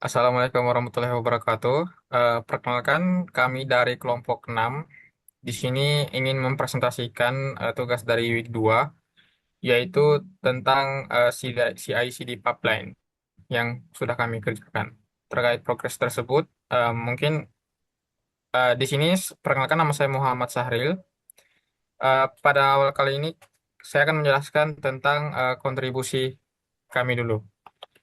Assalamualaikum warahmatullahi wabarakatuh. Perkenalkan, kami dari kelompok 6 di sini ingin mempresentasikan tugas dari week 2, yaitu tentang CI/CD pipeline yang sudah kami kerjakan. Terkait progres tersebut, mungkin di sini perkenalkan, nama saya Muhammad Sahril. Pada awal kali ini, saya akan menjelaskan tentang kontribusi kami dulu.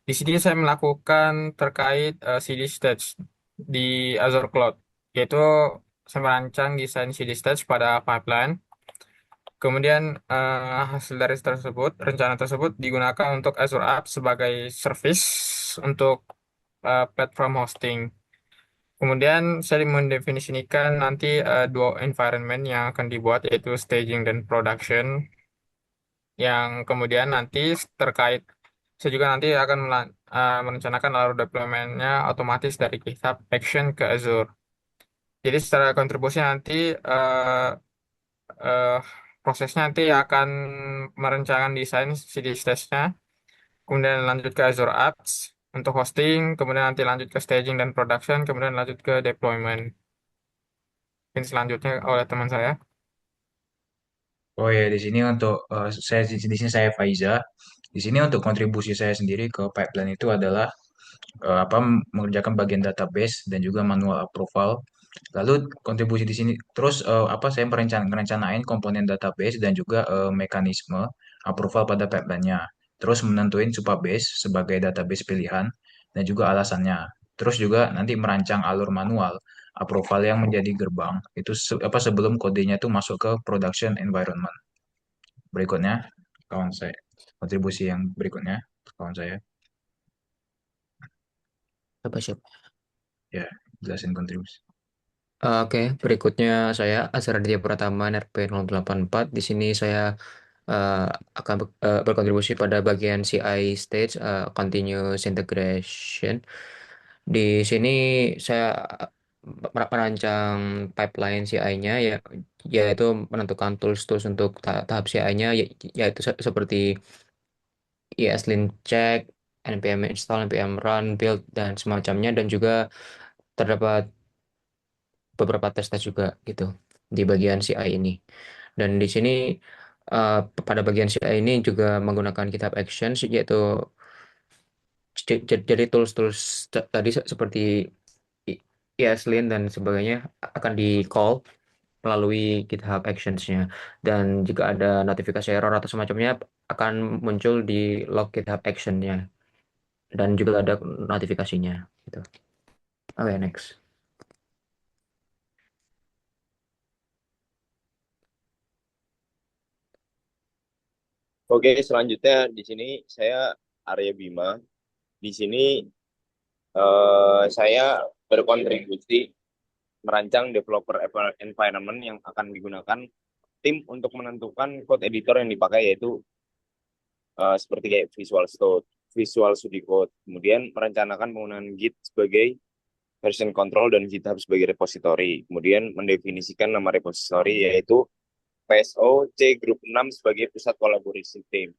Di sini saya melakukan terkait CD Stage di Azure Cloud, yaitu saya merancang desain CD Stage pada pipeline. Kemudian hasil dari tersebut, rencana tersebut digunakan untuk Azure App sebagai service untuk platform hosting. Kemudian saya mendefinisikan nanti dua environment yang akan dibuat, yaitu staging dan production, yang kemudian nanti terkait saya juga nanti akan merencanakan alur deployment-nya otomatis dari GitHub Action ke Azure. Jadi secara kontribusi nanti eh, eh, prosesnya nanti akan merencanakan desain CD stage-nya, kemudian lanjut ke Azure Apps untuk hosting, kemudian nanti lanjut ke staging dan production, kemudian lanjut ke deployment. Mungkin selanjutnya oleh teman saya. Oh ya, di sini untuk di sini saya Faiza. Di sini untuk kontribusi saya sendiri ke pipeline itu adalah mengerjakan bagian database dan juga manual approval. Lalu kontribusi di sini terus saya merencanain komponen database dan juga mekanisme approval pada pipeline-nya. Terus menentuin Supabase sebagai database pilihan dan juga alasannya. Terus juga nanti merancang alur manual approval yang menjadi gerbang itu sebelum kodenya itu masuk ke production environment. Berikutnya, kawan saya. Kontribusi yang berikutnya, kawan saya. Apa siap? Ya, jelasin kontribusi. Oke, berikutnya saya Azhar Aditya Pratama NRP 084. Di sini saya eh, akan berkontribusi pada bagian CI stage continuous integration. Di sini saya merancang pipeline CI-nya ya, yaitu menentukan tools-tools untuk tahap CI-nya, yaitu seperti ESLint check, npm install, npm run, build dan semacamnya, dan juga terdapat beberapa tes-tes juga gitu di bagian CI ini. Dan di sini eh, pada bagian CI ini juga menggunakan GitHub Actions, yaitu jadi tools-tools tadi seperti I- ESLint dan sebagainya akan di call melalui GitHub Actions-nya. Dan jika ada notifikasi error atau semacamnya akan muncul di log GitHub Action-nya dan juga ada notifikasinya gitu. Oke, next. Oke, selanjutnya di sini saya Arya Bima. Di sini saya berkontribusi merancang developer environment yang akan digunakan tim untuk menentukan code editor yang dipakai, yaitu seperti kayak Visual Studio Code. Kemudian merencanakan penggunaan Git sebagai version control dan GitHub sebagai repository. Kemudian mendefinisikan nama repository, yaitu PSO C Group 6 sebagai pusat kolaborasi tim.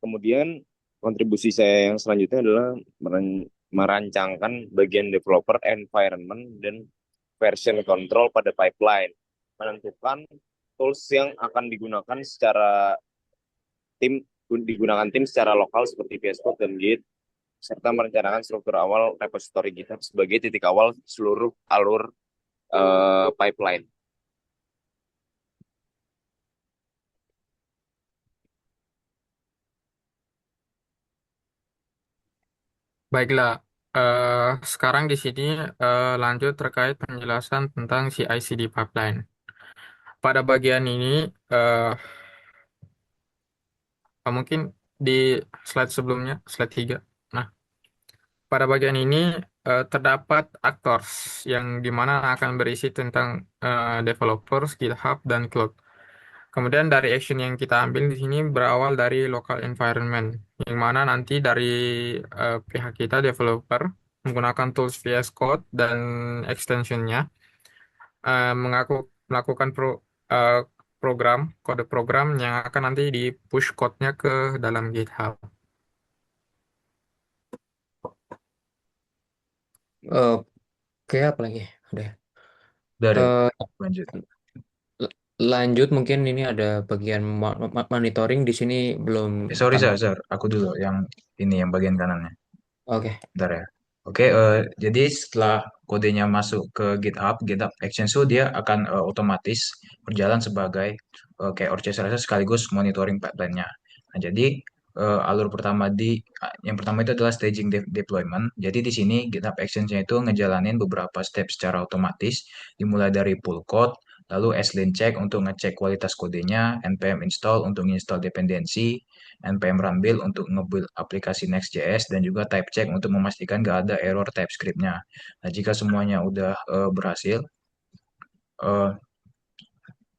Kemudian kontribusi saya yang selanjutnya adalah merancangkan bagian developer environment dan version control pada pipeline, menentukan tools yang akan digunakan tim secara lokal seperti VS Code dan Git, serta merencanakan struktur awal repository GitHub sebagai titik awal seluruh alur pipeline. Baiklah, eh, sekarang di sini lanjut terkait penjelasan tentang CI/CD pipeline. Pada bagian ini, eh, mungkin di slide sebelumnya, slide 3. Nah, pada bagian ini terdapat actors yang dimana akan berisi tentang developers, GitHub, dan cloud. Kemudian dari action yang kita ambil di sini berawal dari local environment, yang mana nanti dari pihak kita developer menggunakan tools VS Code dan extensionnya melakukan eh, program kode program yang akan nanti di push code-nya ke dalam GitHub. Oke, apa lagi? Udah. Dari Eh, lanjut. l- Lanjut mungkin ini ada bagian monitoring di sini belum Sorry, kami. Aku dulu yang ini yang bagian kanannya. Oke. Bentar ya. Oke, jadi setelah kodenya masuk ke GitHub, GitHub Actions itu dia akan otomatis berjalan sebagai kayak orchestrator sekaligus monitoring pipeline-nya. Nah, jadi alur pertama yang pertama itu adalah staging deployment. Jadi di sini GitHub Actions-nya itu ngejalanin beberapa step secara otomatis, dimulai dari pull code, lalu sline check untuk ngecek kualitas kodenya, npm install untuk install dependensi, npm run build untuk nge-build aplikasi Next.js, dan juga type check untuk memastikan nggak ada error TypeScript-nya. Nah, jika semuanya udah berhasil, eh,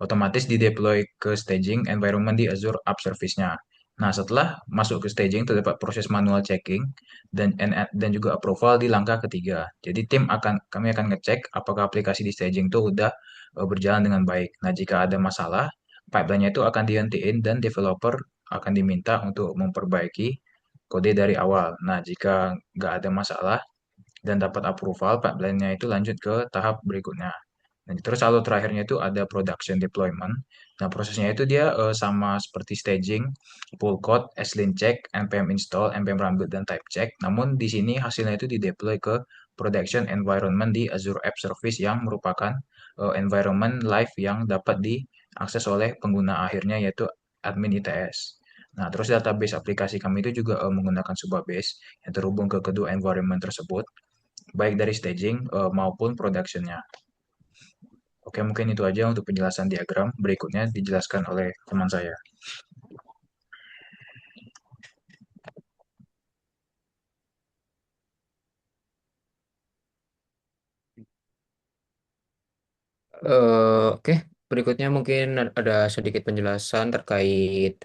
otomatis di-deploy ke staging environment di Azure App Service-nya. Nah, setelah masuk ke staging, terdapat proses manual checking dan juga approval di langkah ketiga. Jadi kami akan ngecek apakah aplikasi di staging itu udah berjalan dengan baik. Nah, jika ada masalah, pipeline-nya itu akan dihentiin dan developer akan diminta untuk memperbaiki kode dari awal. Nah, jika nggak ada masalah dan dapat approval, pipeline-nya itu lanjut ke tahap berikutnya. Nah, terus alur terakhirnya itu ada production deployment. Nah, prosesnya itu dia sama seperti staging, pull code, sline check, npm install, npm run build, dan type check. Namun di sini hasilnya itu di-deploy ke production environment di Azure App Service yang merupakan environment live yang dapat diakses oleh pengguna akhirnya yaitu admin ITS. Nah, terus database aplikasi kami itu juga menggunakan Subabase yang terhubung ke kedua environment tersebut, baik dari staging maupun production-nya. Oke, mungkin itu aja untuk penjelasan diagram. Berikutnya dijelaskan oleh teman saya. Oke, berikutnya mungkin ada sedikit penjelasan terkait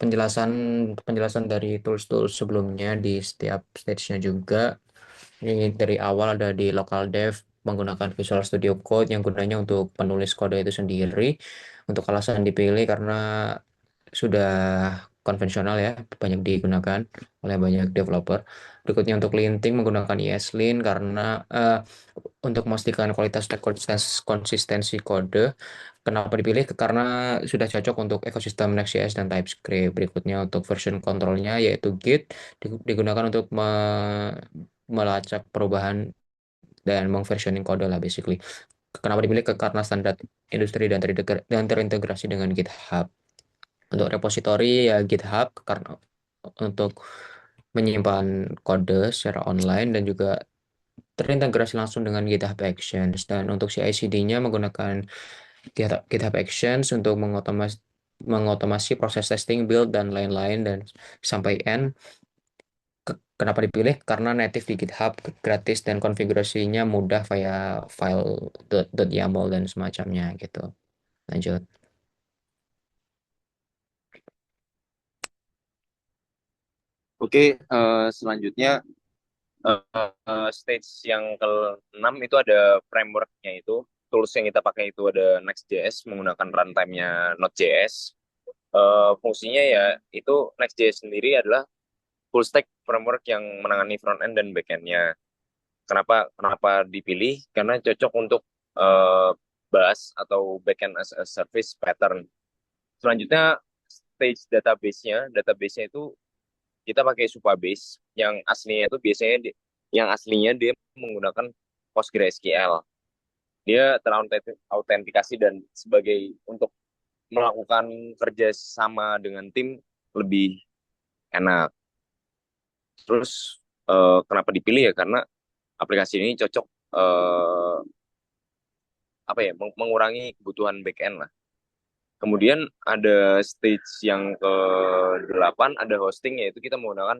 penjelasan penjelasan dari tools-tools sebelumnya di setiap stage-nya juga. Ini dari awal ada di local dev menggunakan Visual Studio Code yang gunanya untuk penulis kode itu sendiri. Untuk alasan dipilih karena sudah konvensional ya, banyak digunakan oleh banyak developer. Berikutnya untuk linting menggunakan ESLint karena untuk memastikan kualitas dan konsistensi kode. Kenapa dipilih? Karena sudah cocok untuk ekosistem Next.js dan TypeScript. Berikutnya untuk version controlnya yaitu Git digunakan untuk melacak perubahan dan mengversioning kode lah basically. Kenapa dipilih? Karena standar industri dan terintegrasi dengan GitHub. Untuk repository ya GitHub karena untuk menyimpan kode secara online dan juga terintegrasi langsung dengan GitHub Actions. Dan untuk CI/CD-nya menggunakan GitHub Actions untuk mengotomasi proses testing, build, dan lain-lain dan sampai end. Kenapa dipilih? Karena native di GitHub, gratis, dan konfigurasinya mudah via file .yaml dan semacamnya gitu. Lanjut. Oke, selanjutnya stage yang ke-6 itu ada frameworknya itu. Tools yang kita pakai itu ada Next.js menggunakan runtime-nya Node.js. Fungsinya ya itu Next.js sendiri adalah full stack framework yang menangani front end dan back end-nya. Kenapa kenapa dipilih? Karena cocok untuk uh, BAS atau backend as a service pattern. Selanjutnya stage database-nya itu kita pakai Supabase yang aslinya itu biasanya yang aslinya dia menggunakan PostgreSQL. Dia terautentikasi dan sebagai untuk melakukan kerja sama dengan tim lebih enak. Terus kenapa dipilih ya? Karena aplikasi ini cocok apa ya mengurangi kebutuhan backend lah. Kemudian ada stage yang ke-8 ada hosting yaitu kita menggunakan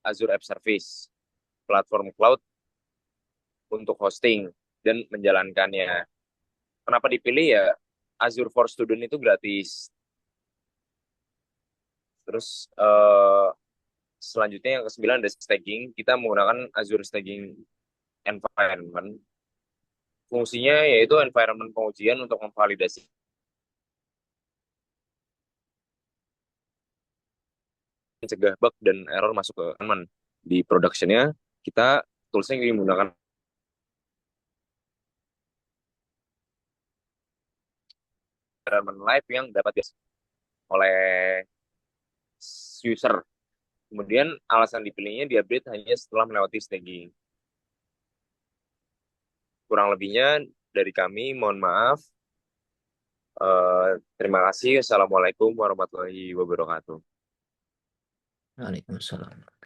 Azure App Service, platform cloud untuk hosting dan menjalankannya. Kenapa dipilih ya? Azure for Student itu gratis. Terus selanjutnya yang ke-9 ada staging. Kita menggunakan Azure Staging Environment. Fungsinya yaitu environment pengujian untuk memvalidasi mencegah bug dan error masuk ke environment. di productionnya kita toolsnya menggunakan environment live yang dapat oleh user. Kemudian alasan dipilihnya di-update hanya setelah melewati staging. Kurang lebihnya dari kami, mohon maaf. Terima kasih. Assalamualaikum warahmatullahi wabarakatuh. Waalaikumsalam.